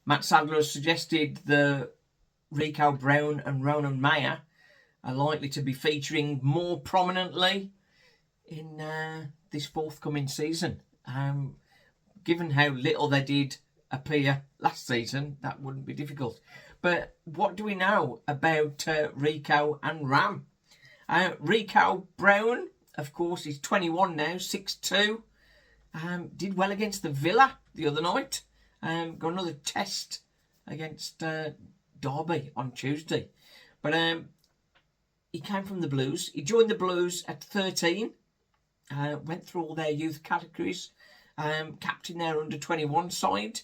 Matt Sadler has suggested that Rico Brown and Ronan Mayer are likely to be featuring more prominently in this forthcoming season. Given how little they did appear last season, that wouldn't be difficult. But what do we know about Rico and Ram? Rico Brown, of course, is 21 now, 6'2". Did well against the Villa the other night. Got another test against Derby on Tuesday. But he came from the Blues. He joined the Blues at 13. Went through all their youth categories. Captain their under-21 side.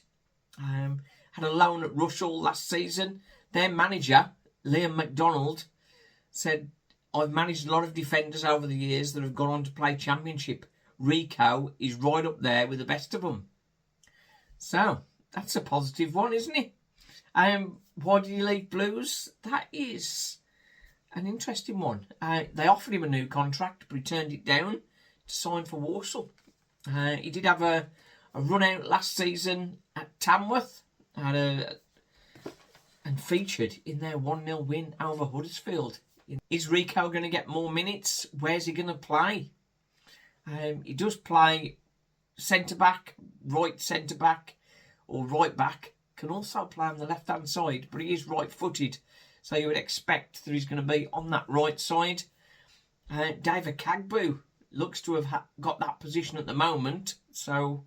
Had a loan at Walsall last season. Their manager, Liam MacDonald, said, "I've managed a lot of defenders over the years that have gone on to play Championship. Rico is right up there with the best of them." So, that's a positive one, isn't it? Why did he leave Blues? That is an interesting one. They offered him a new contract, but he turned it down to sign for Walsall. He did have a run out last season at Tamworth and featured in their 1-0 win over Huddersfield. Is Rico going to get more minutes? Where's he going to play? He does play centre-back, right centre-back or right-back. Can also play on the left-hand side, but he is right-footed. So you would expect that he's going to be on that right side. David Kagbu looks to have got that position at the moment. So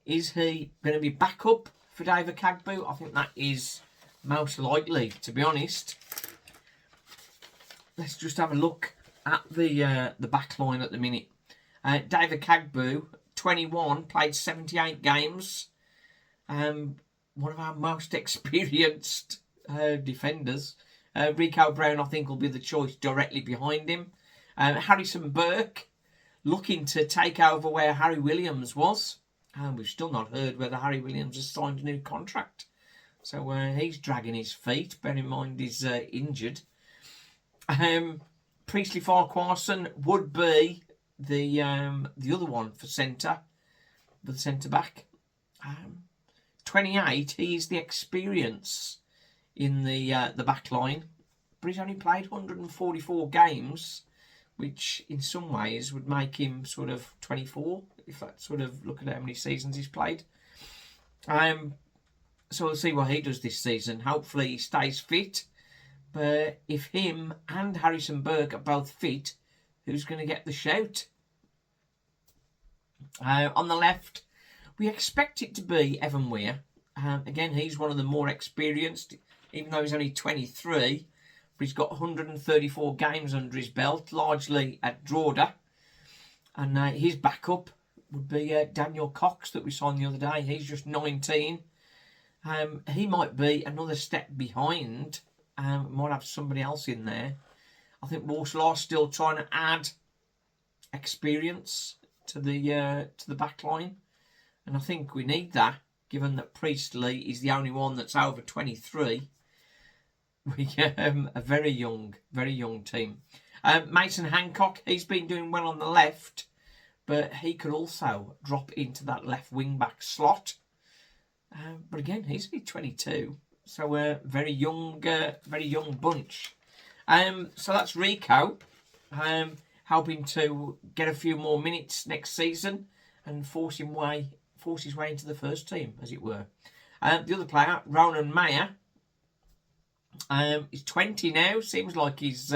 is he going to be back up for David Kagbu? I think that is most likely, to be honest. Let's just have a look at the back line at the minute. David Kagbu, 21, played 78 games. One of our most experienced defenders. Rico Brown, I think, will be the choice directly behind him. Harrison Burke, looking to take over where Harry Williams was. We've still not heard whether Harry Williams has signed a new contract. So he's dragging his feet. Bear in mind he's injured. Priestley Farquharson would be the other one for centre, the centre back. 28. He's the experience in the back line, but he's only played 144 games, which in some ways would make him sort of 24 if that sort of look at how many seasons he's played. So we'll see what he does this season. Hopefully he stays fit. But if him and Harrison Burke are both fit, who's going to get the shout? On the left, we expect it to be Evan Weir. Again, he's one of the more experienced, even though he's only 23. But he's got 134 games under his belt, largely at Drogheda. And his backup would be Daniel Cox that we saw the other day. He's just 19. He might be another step behind. Might have somebody else in there. I think Walsall are still trying to add experience to the back line, and I think we need that, given that Priestley is the only one that's over 23. We a very young team. Mason Hancock, he's been doing well on the left, but he could also drop into that left wing back slot. But again, he's only 22. So a very young bunch. So that's Rico, hoping to get a few more minutes next season and force his way into the first team, as it were. The other player, Ronan Mayer, he's 20 now. Seems like he's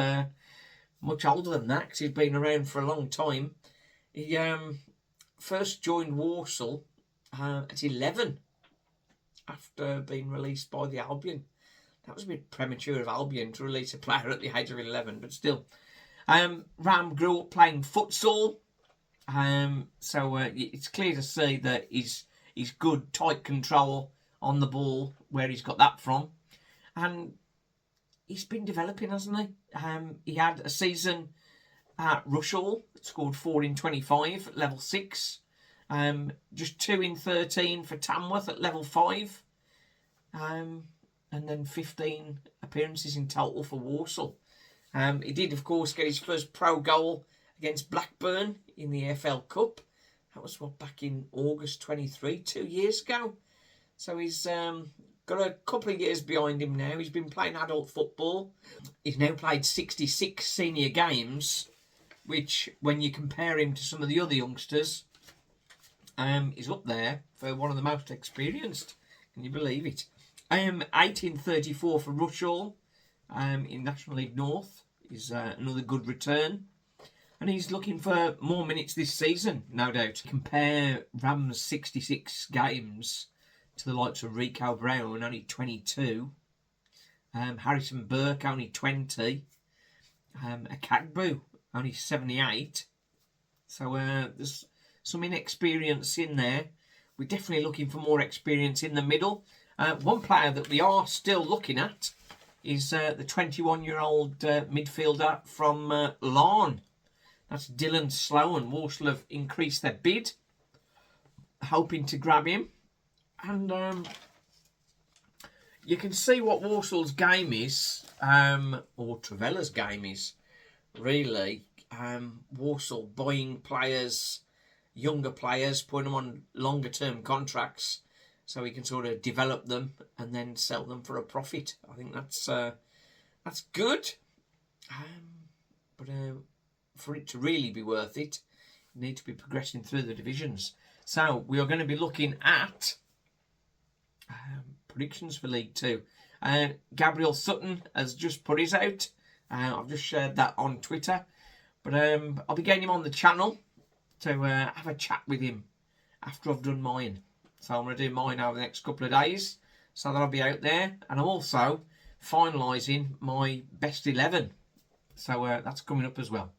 much older than that because he's been around for a long time. He first joined Walsall at 11. After being released by the Albion. That was a bit premature of Albion to release a player at the age of 11, but still. Ram grew up playing futsal, so it's clear to see that he's good, tight control on the ball, where he's got that from. And he's been developing, hasn't he? He had a season at Walsall, scored 4 in 25 at level 6. Just 2 in 13 for Tamworth at level 5. And then 15 appearances in total for Walsall. He did, of course, get his first pro goal against Blackburn in the AFL Cup. That was back in August 23, 2 years ago. So he's got a couple of years behind him now. He's been playing adult football. He's now played 66 senior games, which, when you compare him to some of the other youngsters, is up there for one of the most experienced. Can you believe it? 1834 for Walsall in National League North is another good return. And he's looking for more minutes this season, no doubt. Compare Ram's 66 games to the likes of Rico Brown, only 22. Harrison Burke, only 20. Akagbu, only 78. So there's some inexperience in there. We're definitely looking for more experience in the middle. One player that we are still looking at is the 21-year-old midfielder from Sloan. That's Dylan Sloan. Walsall have increased their bid, hoping to grab him. And you can see what Walsall's game is, or Trevella's game is, really. Walsall buying players, younger players, putting them on longer-term contracts so he can sort of develop them and then sell them for a profit. I think that's good. But for it to really be worth it, you need to be progressing through the divisions. So we are going to be looking at predictions for League 2. Gabriel Sutton has just put his out. I've just shared that on Twitter. But I'll be getting him on the channel to have a chat with him after I've done mine. So I'm going to do mine over the next couple of days. So that'll be out there. And I'm also finalising my best 11. So that's coming up as well.